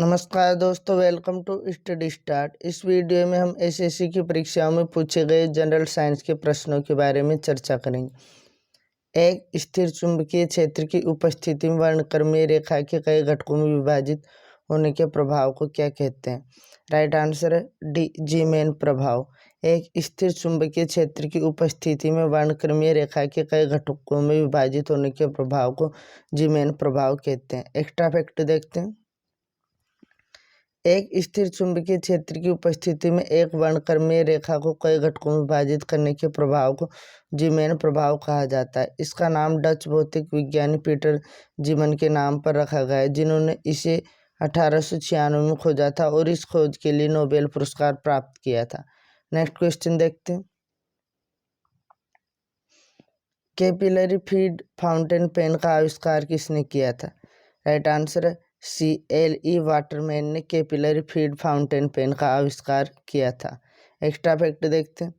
नमस्कार दोस्तों, welcome to study start. इस वीडियो में हम एसएससी की परीक्षाओं में पूछे गए जनरल साइंस के प्रश्नों के बारे में चर्चा करेंगे। एक स्थिर चुंबकीय क्षेत्र की उपस्थिति में वर्णक्रमीय रेखा के कई घटकों में विभाजित होने के प्रभाव को क्या कहते हैं? राइट आंसर है डी, जीमेन प्रभाव। एक स्थिर चुंबकीय क्षेत्र की उपस्थिति में वर्णक्रमीय रेखा के कई घटकों में विभाजित होने के प्रभाव को जीमेन प्रभाव कहते हैं। एक्स्ट्रा फैक्ट देखते हैं। एक स्थिर चुंबकीय क्षेत्र की उपस्थिति में एक वर्णक्रमीय रेखा को कई घटकों में विभाजित करने के प्रभाव को जीमेन प्रभाव कहा जाता है। इसका नाम डच भौतिक विज्ञानी पीटर जीमन के नाम पर रखा गया है, जिन्होंने इसे 1896 में खोजा था और इस खोज के लिए नोबेल पुरस्कार प्राप्त किया था। नेक्स्ट क्वेश्चन देखते हैं। कैपिलरी फीड फाउंटेन पेन का आविष्कार किसने किया था? राइट आंसर है CLE वाटरमैन ने कैपिलरी फीड फाउंटेन पेन का आविष्कार किया था। एक्स्ट्रा फैक्ट देखते हैं।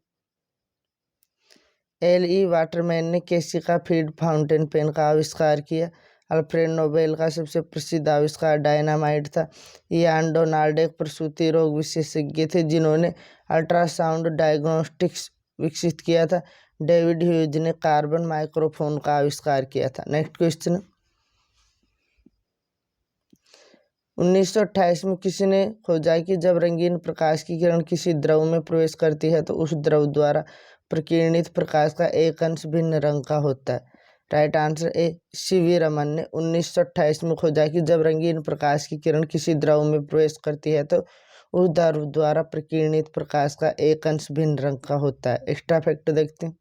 LE वाटरमैन ने केसिका फीड फाउंटेन पेन का आविष्कार किया। अल्फ्रेड नोबेल का सबसे प्रसिद्ध आविष्कार डायनामाइट था। इयान डोनाल्ड एक प्रसूति रोग विशेषज्ञ थे, जिन्होंने अल्ट्रासाउंड डायग्नोस्टिक्स विकसित किया था। डेविड ह्यूज ने कार्बन माइक्रोफोन का आविष्कार किया था। Next question. 1928 में किसी ने खोजा कि जब रंगीन प्रकाश की किरण किसी द्रव में प्रवेश करती है तो उस द्रव द्वारा प्रकीर्णित प्रकाश का एक अंश भिन्न रंग का होता है। राइट आंसर ए, CV रमन ने 1928 में खोजा कि जब रंगीन प्रकाश की किरण किसी द्रव में प्रवेश करती है तो उस द्रव द्वारा प्रकीर्णित प्रकाश का एक अंश भिन्न रंग का होता है। एक्स्ट्रा फैक्ट देखते हैं।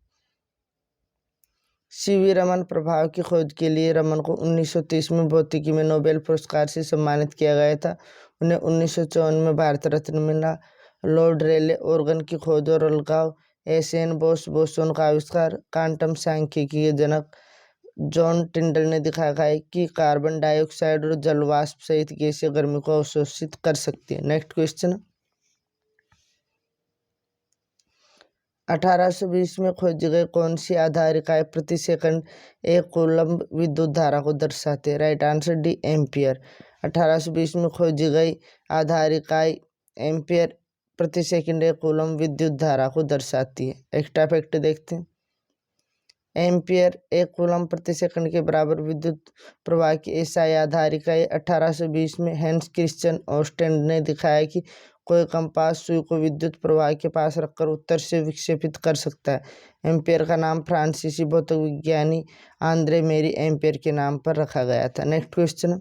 CV रमन प्रभाव की खोज के लिए रमन को 1930 में भौतिकी में नोबेल पुरस्कार से सम्मानित किया गया था। उन्हें 1954 में भारत रत्न मिला। लॉर्ड रेले ऑर्गन की खोज और अलगाव, एशियन बोस बोसोन का आविष्कार, क्वांटम सांख्यिकी के जनक जॉन टिंडल ने दिखाया है कि कार्बन डाइऑक्साइड और जलवाष्प सहित गैसीय गर्मी को अवशोषित कर सकती है। Next question. 1820 में खोजी गई कौन सी आधार इकाई प्रति सेकंड एक कूलम्ब विद्युत धारा को दर्शाती है? Right answer D, ampere. 1820 में खोजी गई आधार इकाई एम्पियर प्रति सेकंड एक कूलम्ब विद्युत धारा को दर्शाती है। एक्स्ट्रा फैक्ट देखते हैं। एम्पियर एक कूलम्ब प्रति सेकंड के बराबर विद्युत प्रवाह की एसआई आधार इकाई 1820 में हैंस क्रिश्चियन ओस्टेंड ने दिखाया कि कोई कंपास सुई को विद्युत प्रवाह के पास रखकर उत्तर से विक्षेपित कर सकता है। एम्पियर का नाम फ्रांसीसी भौतिक विज्ञानी आंद्रे मेरी एम्पियर के नाम पर रखा गया था। Next question.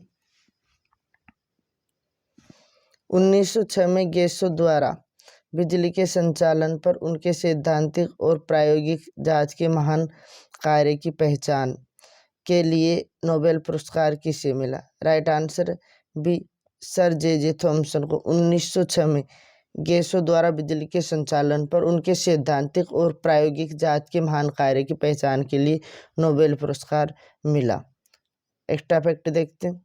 1906 में गैसो द्वारा बिजली के संचालन पर उनके सैद्धांतिक और प्रायोगिक जांच के महान कार्य की पहचान के लिए नोबेल पुरस्कार किसे मिला? Right answer B, sir J Thomson को 1906 में गैसों द्वारा बिजली के संचालन पर उनके सैद्धांतिक और प्रायोगिक जांच के महान कार्य की पहचान के लिए नोबेल पुरस्कार मिला। एक्स्ट्रा फैक्ट देखते हैं।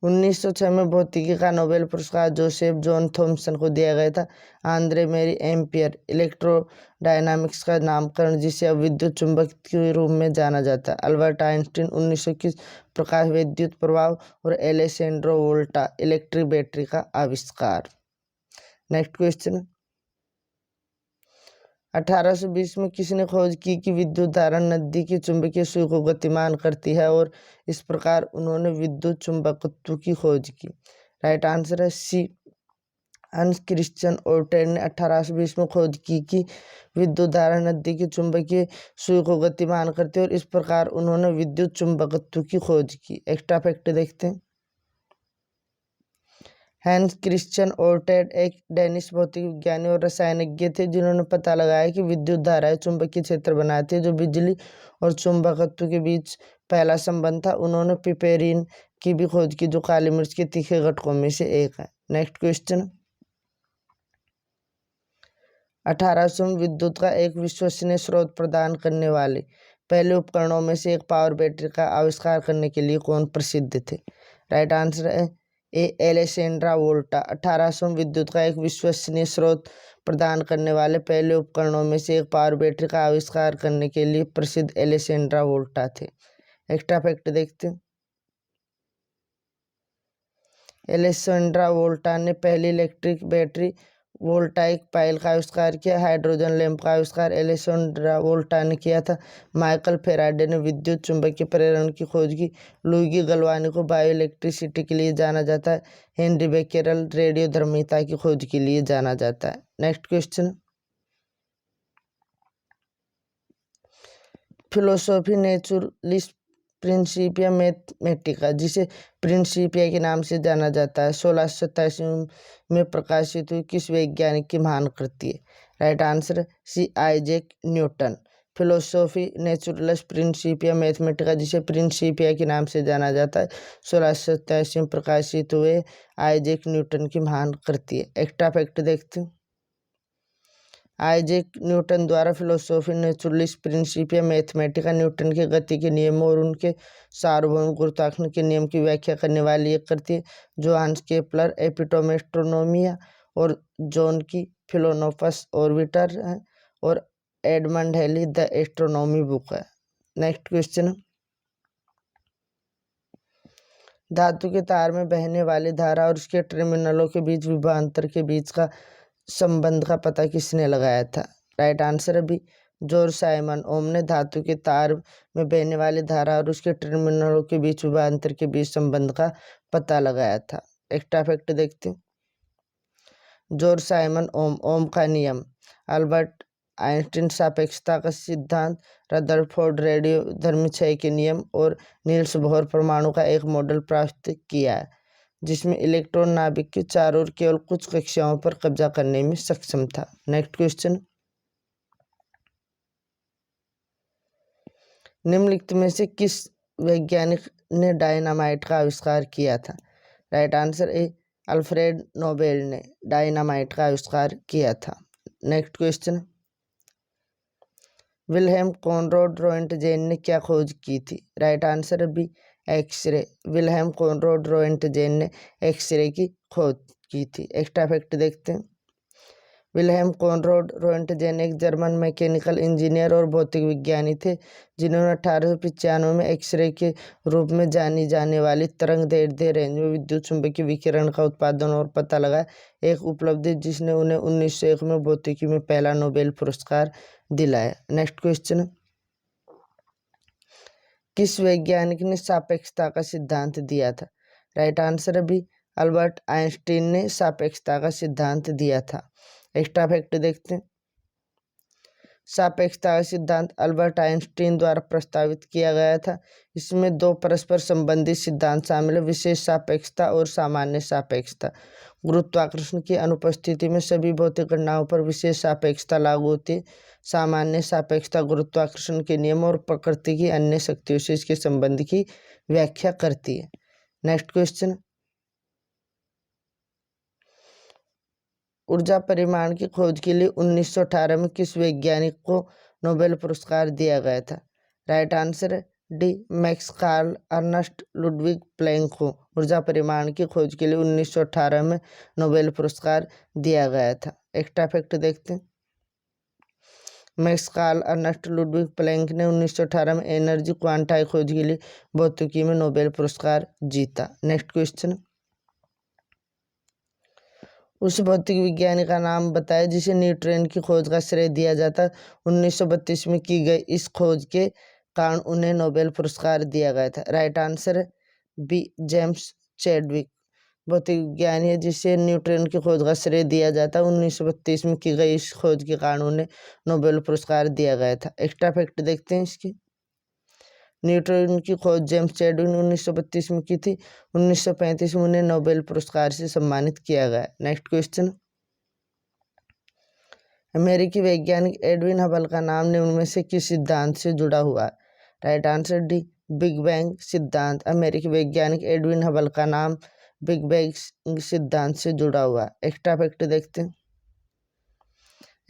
1906 में भौतिकी का नोबेल पुरस्कार जोसेफ जॉन थॉमसन को दिया गया था। आंद्रे मेरी एम्पियर इलेक्ट्रोडायनामिक्स का नामकरण, जिसे अब विद्युत चुंबक के रूप में जाना जाता है। अल्बर्ट आइंस्टीन 1921 प्रकाश विद्युत प्रभाव और एलेसेंड्रो वोल्टा इलेक्ट्रिक बैटरी का आविष्कार। Next question. 1820 में किसने खोज की कि विद्युत धारा नदी की चुंबकीय सुई को गतिमान करती है और इस प्रकार उन्होंने विद्युत चुंबकत्व की खोज की? राइट आंसर है सी, हंस क्रिश्चियन ओर्टेड ने 1820 में खोज की कि विद्युत धारा नदी की चुंबकीय सुई को गतिमान करती है और इस प्रकार उन्होंने विद्युत चुंबकत्व की खोज की। एक्स्ट्रा फैक्ट देखते हैं। हैंस क्रिश्चियन ओर्टेड एक डेनिश भौतिक विज्ञानी और रसायनज्ञ थे, जिन्होंने पता लगाया कि विद्युत धाराएं चुंबकीय क्षेत्र बनाती है, जो बिजली और चुंबकत्व के बीच पहला संबंध था। उन्होंने पिपेरिन की भी खोज की, जो काली मिर्च के तीखे घटकों में से एक है। Next question. 1800 में विद्युत का एक विश्वसनीय स्रोत प्रदान करने वाले पहले उपकरणों में से एक पावर बैटरी का आविष्कार करने के लिए कौन प्रसिद्ध थे? राइट आंसर है ए, एलेसेंड्रा वोल्टा। 1800 में विद्युत का एक विश्वसनीय स्रोत प्रदान करने वाले पहले उपकरणों में से एक पावर बैटरी का आविष्कार करने के लिए प्रसिद्ध एलेसेंड्रा वोल्टा थे। एक्स्ट्रा फैक्ट देखते हैं। एलेक्सेंड्रा वोल्टा ने पहली इलेक्ट्रिक बैटरी वोल्टाइक पाइल का आविष्कार किया। हाइड्रोजन लैंप का आविष्कार एलेक्सेंड्रा वोल्टा ने किया था। माइकल फेराडे ने विद्युत चुंबकीय प्रेरण की खोज की। लुईगी गलवानी को बायो इलेक्ट्रिसिटी के लिए जाना जाता है। हेनरी बेकेरेल रेडियोधर्मिता की खोज के लिए जाना जाता है। Next question, philosophy naturalist principia mathematica, जिसे प्रिंसिपिया के नाम से जाना जाता है, 1687 में प्रकाशित हुई, किस वैज्ञानिक की महान कृति है? Right answer C Isaac Newton. Philosophy naturalist principia mathematica, जिसे प्रिंसिपिया के नाम से जाना जाता है, 1687 में प्रकाशित हुए आइजैक न्यूटन की महान कृति है। एक्स्ट्रा फैक्ट देखते हैं। आइजैक न्यूटन द्वारा philosophy naturalist principia Mathematica Newton के गति के नियमों और उनके सार्वभौमिक गुरुत्वाकर्षण के नियम की व्याख्या करने वाली एक कृति है। जोहान्स केपलर एपिटोम एस्ट्रोनोमिया और जॉन की फिलोनोपस ऑर्बिटर है और Edmond Halley the astronomy book है। नेक्स्ट क्वेश्चन, धातु के तार में बहने वाली धारा और उसके टर्मिनलों के बीच विभवांतर के बीच का संबंध का पता किसने लगाया था? राइट आंसर है बी जॉर्ज साइमन ओम ने धातु के तार में बहने वाली धारा और उसके टर्मिनलों के बीच विभवांतर के बीच संबंध का पता लगाया था। एक्स्ट्रा फैक्ट देखते हैं। जॉर्ज साइमन ओम का नियम, अल्बर्ट आइंस्टीन सापेक्षता का सिद्धांत, रदरफोर्ड रेडियोधर्मी क्षय के नियम और नील्स बोहर परमाणु का एक मॉडल प्राप्त किया है जिसमें इलेक्ट्रॉन नाभिक के चारों ओर केवल कुछ कक्षाओं पर कब्जा करने में सक्षम था। नेक्स्ट क्वेश्चन, निम्नलिखित में से किस वैज्ञानिक ने डायनामाइट का आविष्कार किया था? Right answer A Alfred Nobel ने डायनामाइट का आविष्कार किया था। Next question, Wilhelm Conrad Roentgen ने क्या खोज की थी? Right answer B x-ray. Wilhelm Conrad Roentgen ने एक्सरे की खोज की थी। एक्स्ट्रा फैक्ट देखते हैं। विल्हेम कॉनराड रोएंटजेन एक जर्मन मैकेनिकल इंजीनियर और भौतिक विज्ञानी थे जिन्होंने 1895 में एक्सरे के रूप में जानी जाने वाली तरंगदैर्ध्य रेंज में विद्युत चुंबकीय विकिरण का उत्पादन और पता लगाया, एक उपलब्धि जिसने उन्हें 1901 में भौतिकी में पहला नोबेल पुरस्कार दिलाया। नेक्स्ट क्वेश्चन, किस वैज्ञानिक ने सापेक्षता का सिद्धांत दिया था? राइट आंसर है बी अल्बर्ट आइंस्टीन ने सापेक्षता का सिद्धांत दिया था। एक्स्ट्रा फैक्ट देखते हैं। सापेक्षता का सिद्धांत अल्बर्ट आइंस्टीन द्वारा प्रस्तावित किया गया था। इसमें दो परस्पर संबंधित सिद्धांत शामिल है, विशेष सापेक्षता और सामान्य सापेक्षता। गुरुत्वाकर्षण की अनुपस्थिति में सभी भौतिक घटनाओं पर विशेष सापेक्षता लागू होती है। सामान्य सापेक्षता गुरुत्वाकर्षण के नियम और प्रकृति की अन्य शक्तियों से इसके संबंध की व्याख्या करती है। नेक्स्ट क्वेश्चन, ऊर्जा परिमाण की खोज के लिए 1918 में किस वैज्ञानिक को नोबेल पुरस्कार दिया गया था? राइट आंसर है D Max Karl Ernst Ludwig Planck को ऊर्जा परिमाण की खोज के लिए 1918 में नोबेल पुरस्कार दिया गया था। एक्स्ट्रा फैक्ट देखते हैं। Max Karl Ernst Ludwig Planck ने 1918 में एनर्जी क्वांटाई खोज के लिए भौतिकी में नोबेल पुरस्कार जीता। नेक्स्ट क्वेश्चन, उस भौतिक विज्ञानी का नाम बताए जिसे न्यूट्रॉन की खोज का श्रेय दिया जाता है। 1932 में की गई इस खोज के कारण उन्हें नोबेल पुरस्कार दिया गया था। राइट आंसर है बी जेम्स चैडविक भौतिक विज्ञानी है जिसे न्यूट्रॉन की खोज का श्रेय दिया जाता है। 1932 में की गई इस खोज के कारण उन्हें नोबेल पुरस्कार दिया गया था। एक्स्ट्रा फैक्ट देखते हैं इसकी। न्यूट्रॉन की खोज जेम्स चैडविक ने 1932 में की थी। 1935 में उन्हें नोबेल पुरस्कार से सम्मानित किया गया। नेक्स्ट क्वेश्चन, अमेरिकी वैज्ञानिक एडविन हबल का नाम निम्न में से किस सिद्धांत से जुड़ा हुआ है? Right answer D big bang सिद्धांत। अमेरिकी वैज्ञानिक एडविन हबल का नाम बिग बैंग सिद्धांत से जुड़ा हुआ है। एक्स्ट्रा फैक्ट देखते हैं।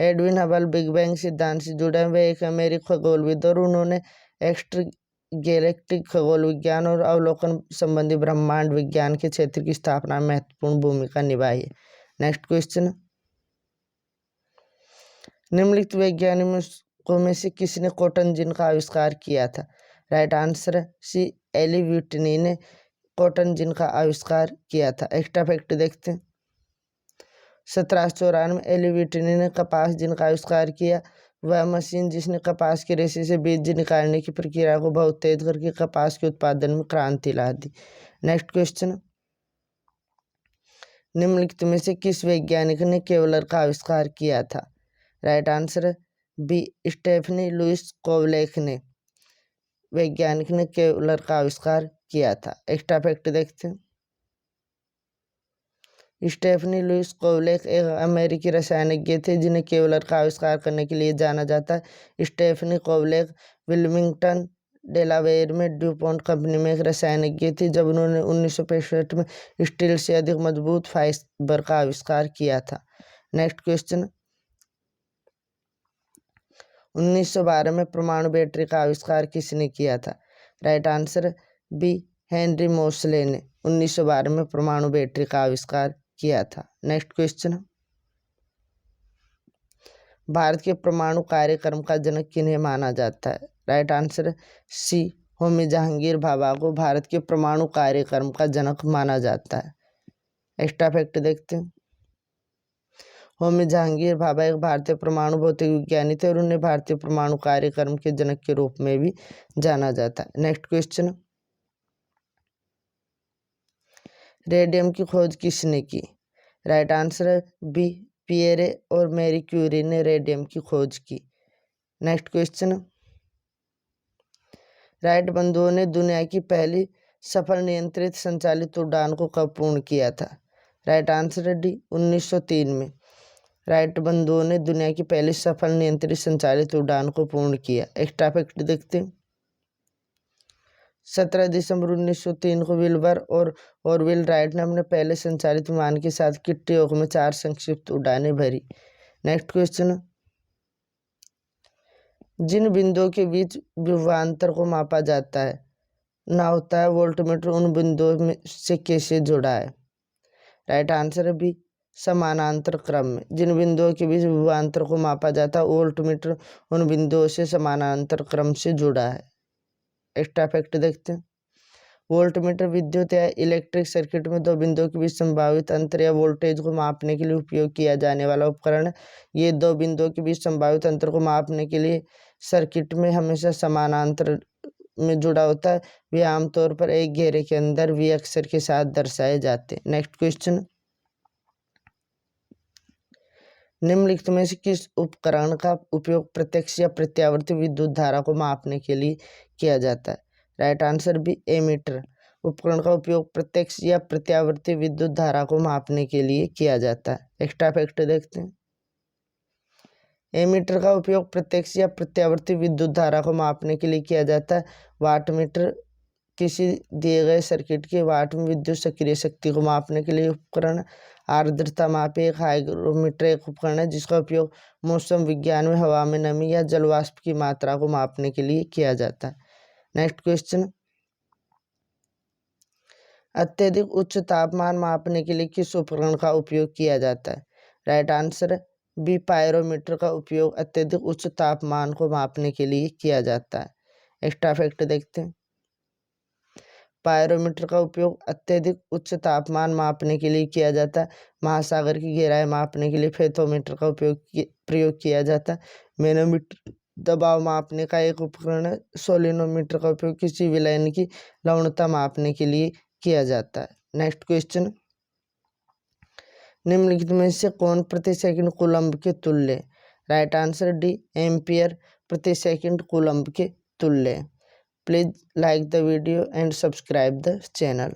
एडविन हबल बिग बैंग सिद्धांत से जुड़े हुए एक अमेरिकी खगोलविद और उन्होंने एक्स्ट्रा गैलेक्टिक खगोल विज्ञान और अवलोकन संबंधी ब्रह्मांड विज्ञान के क्षेत्र की स्थापना में महत्वपूर्ण भूमिका निभाई है। नेक्स्ट क्वेश्चन, निम्नलिखित वैज्ञानिकों में से किसने कॉटन जिन का आविष्कार किया था? Right answer C Eli Whitney ने कॉटन जिन का आविष्कार किया था। एक्स्ट्रा फैक्ट देखते हैं। 1794 में एली व्हिटनी ने कपास जिन का आविष्कार किया। वह मशीन जिसने कपास के रेशे से बीज निकालने की प्रक्रिया को बहुत तेज करके कपास के उत्पादन में क्रांति ला दी। नेक्स्ट क्वेश्चन, निम्नलिखित में से किस वैज्ञानिक ने केवलर का आविष्कार किया था? Right answer B, Stephanie Louise Kwolek ने वैज्ञानिक ने केवलर का आविष्कार किया था। एक्स्ट्रा फैक्ट देखते हैं। स्टेफनी लुइस कोवलेक एक अमेरिकी रसायनज्ञ थे जिन्हें केवलर का आविष्कार करने के लिए जाना जाता है। स्टेफनी कोवलेक विल्मिंगटन डेलावेयर में ड्यूपॉन्ट कंपनी में एक रसायनज्ञ थी जब उन्होंने 1965 में स्टील से अधिक मजबूत फाइबर का आविष्कार किया था। नेक्स्ट क्वेश्चन, 1912 में परमाणु बैटरी का आविष्कार किसने किया था? Right answer B, Henry Mosle ने 1912 में परमाणु बैटरी का आविष्कार किया था। नेक्स्ट क्वेश्चन, भारत के परमाणु कार्यक्रम का जनक किन्हें माना जाता है? Right answer C, Homi Jahangir Bhabha को भारत के परमाणु कार्यक्रम का जनक माना जाता है। एक्स्ट्रा फैक्ट देखते हैं। होमी जहांगीर भाभा एक भारतीय परमाणु भौतिक विज्ञानी थे और उन्हें भारतीय परमाणु कार्यक्रम के जनक के रूप में भी जाना जाता है। नेक्स्ट क्वेश्चन, रेडियम की खोज किसने की? राइट आंसर बी, पियरे और मैरी क्यूरी ने रेडियम की खोज की। नेक्स्ट क्वेश्चन, राइट बंधुओं ने दुनिया की पहली सफल नियंत्रित संचालित उड़ान को कब पूर्ण किया था? राइट आंसर डी, 1903 में राइट बंधुओं ने दुनिया की पहली सफल नियंत्रित संचालित उड़ान को पूर्ण किया। एक्स्ट्रा फैक्ट देखते हैं। 17 दिसंबर 1903 को विल्बर और ऑरविल राइट ने अपने पहले संचालित विमान के साथ किट्टी ओक में 4 संक्षिप्त उड़ानें भरी। नेक्स्ट क्वेश्चन, जिन बिंदुओं के बीच विभवांतर को मापा जाता है ना होता है वोल्टमीटर उन बिंदुओं में से कैसे जुड़ा है? राइट आंसर बी, समानांतर क्रम में। जिन बिंदुओं के बीच विभवांतर को मापा जाता है वोल्टमीटर उन बिंदुओं से समानांतर क्रम से जुड़ा है। एक्स्ट्रा फैक्ट देखते हैं। वोल्टमीटर विद्युत या इलेक्ट्रिक सर्किट में दो बिंदुओं के बीच संभावित अंतर या वोल्टेज को मापने के लिए उपयोग किया जाने वाला उपकरण है। ये दो बिंदुओं के बीच संभावित अंतर को मापने के लिए सर्किट में हमेशा समानांतर में जुड़ा होता है। वे आमतौर पर एक घेरे के अंदर वी अक्षर के साथ दर्शाए जाते हैं। नेक्स्ट क्वेश्चन, निम्नलिखित में से किस उपकरण का उपयोग प्रत्यक्ष या प्रत्यावर्ती विद्युत धारा को मापने के लिए किया जाता है? Right answer B, ammeter. उपकरण का उपयोग प्रत्यक्ष या प्रत्यावर्ती विद्युत धारा को मापने के लिए किया जाता है। एक्स्ट्रा फैक्ट देखते हैं। एमीटर का उपयोग प्रत्यक्ष या प्रत्यावर्ती विद्युत धारा को मापने के लिए किया जाता है। वाटमीटर किसी दिए गए सर्किट के वाट में विद्युत सक्रिय शक्ति को मापने के लिए उपकरण। आर्द्रता मापी एक हाइग्रोमीटर एक उपकरण है जिसका उपयोग मौसम विज्ञान में हवा में नमी या जल वाष्प की मात्रा को मापने के लिए किया जाता है। नेक्स्ट क्वेश्चन, अत्यधिक उच्च तापमान मापने के लिए किस उपकरण का उपयोग किया जाता है? राइट आंसर बी, पायरोमीटर का उपयोग अत्यधिक उच्च तापमान को मापने के लिए किया जाता है। एक्स्ट्रा फैक्ट देखते हैं। पायरोमीटर का उपयोग अत्यधिक उच्च तापमान मापने के लिए किया जाता है। महासागर की गहराई मापने के लिए फेथोमीटर का प्रयोग किया जाता है। मैनोमीटर दबाव मापने का एक उपकरण है। सोलिनोमीटर का उपयोग किसी विलयन की लवणता मापने के लिए किया जाता है। नेक्स्ट क्वेश्चन, निम्नलिखित में से कौन प्रति सेकंड कूलम्ब के तुल्य है? राइट आंसर डी, एम्पियर प्रति सेकंड कूलम्ब के तुल्य है। Please like the video and subscribe the channel.